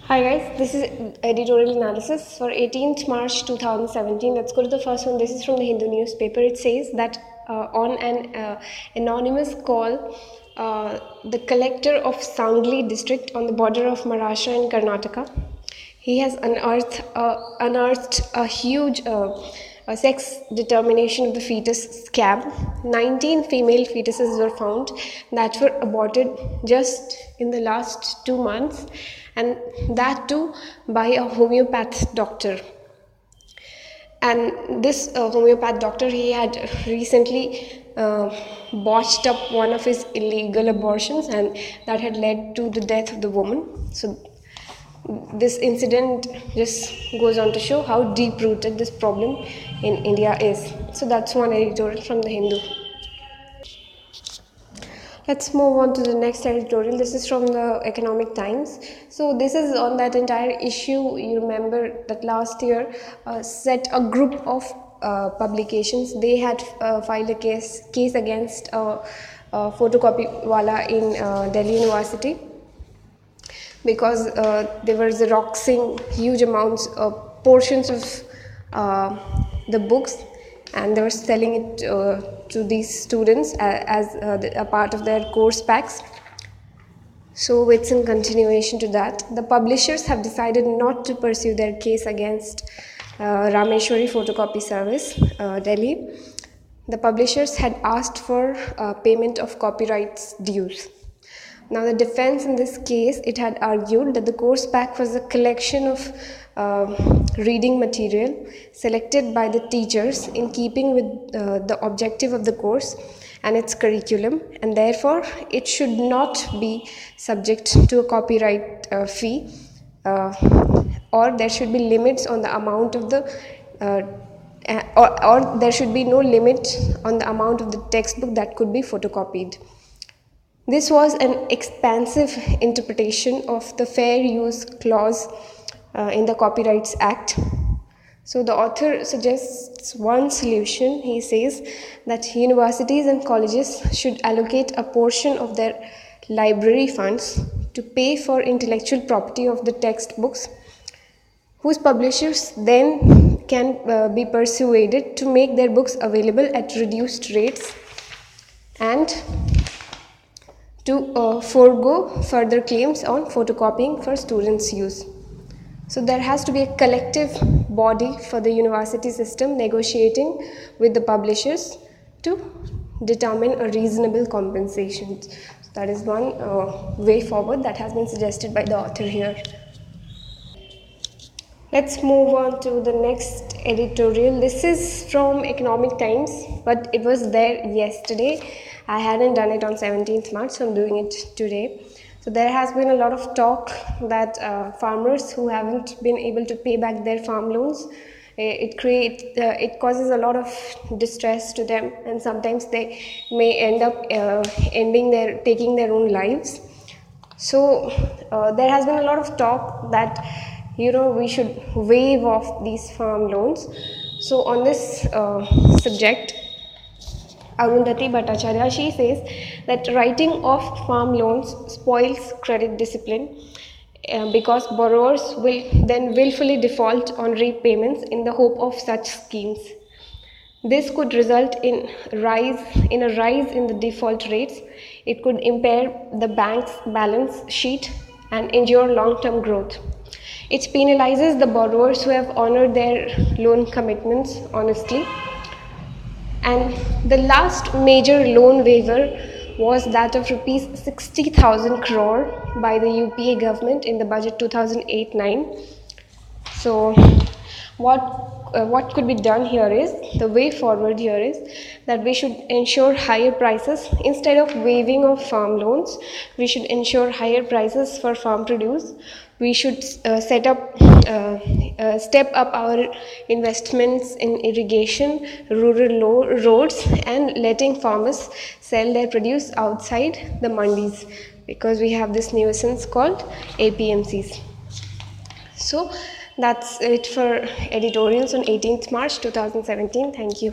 Hi guys, this is editorial analysis for 18th March 2017. Let's go to the first one. This is from the Hindu newspaper. It says that on an anonymous call, the collector of Sangli district on the border of Maharashtra and Karnataka, he has unearthed a huge sex determination of the fetus scam. 19 female fetuses were found that were aborted just in the last 2 months, and that too by a homeopath doctor. And this homeopath doctor, he had recently botched up one of his illegal abortions, and that had led to the death of the woman. So this incident just goes on to show how deep-rooted this problem in India is. So that's one editorial from the Hindu. Let's move on to the next editorial. This is from the Economic Times. So this is on that entire issue. You remember that last year, set a group of publications. They had filed a case against a photocopy wala in Delhi University, because they were xeroxing huge amounts of portions of the books, and they were selling it to these students as a part of their course packs. So it's in continuation to that. The publishers have decided not to pursue their case against Rameshwari Photocopy Service, Delhi. The publishers had asked for payment of copyrights dues. Now, the defense in this case, it had argued that the course pack was a collection of reading material selected by the teachers in keeping with the objective of the course and its curriculum, and therefore it should not be subject to a copyright fee, or there should be limits on the amount of the or there should be no limit on the amount of the textbook that could be photocopied. This was an expansive interpretation of the Fair Use Clause in the Copyrights Act. So the author suggests one solution. He says that universities and colleges should allocate a portion of their library funds to pay for intellectual property of the textbooks, whose publishers then can be persuaded to make their books available at reduced rates, and to forego further claims on photocopying for students' use. So there has to be a collective body for the university system negotiating with the publishers to determine a reasonable compensation. So that is one way forward that has been suggested by the author here. Let's move on to the next editorial. This is from Economic Times, but it was there yesterday. I hadn't done it on 17th March, so I'm doing it today. So there has been a lot of talk that farmers who haven't been able to pay back their farm loans, it causes a lot of distress to them, and sometimes they may end up taking their own lives. So there has been a lot of talk that we should waive off these farm loans. So on this subject, Arundhati Bhattacharya, she says that writing off farm loans spoils credit discipline because borrowers will then willfully default on repayments in the hope of such schemes. This could result in a rise in the default rates. It could impair the bank's balance sheet and injure long-term growth. It penalizes the borrowers who have honored their loan commitments honestly. And the last major loan waiver was that of rupees 60,000 crore by the UPA government in the budget 2008-9. So what could be done here is, the way forward here is that we should ensure higher prices. Instead of waiving of farm loans, we should ensure higher prices for farm produce. We should step up our investments in irrigation, rural roads, and letting farmers sell their produce outside the mandis, because we have this nuisance called APMCs. So that's it for editorials on 18th March 2017. Thank you.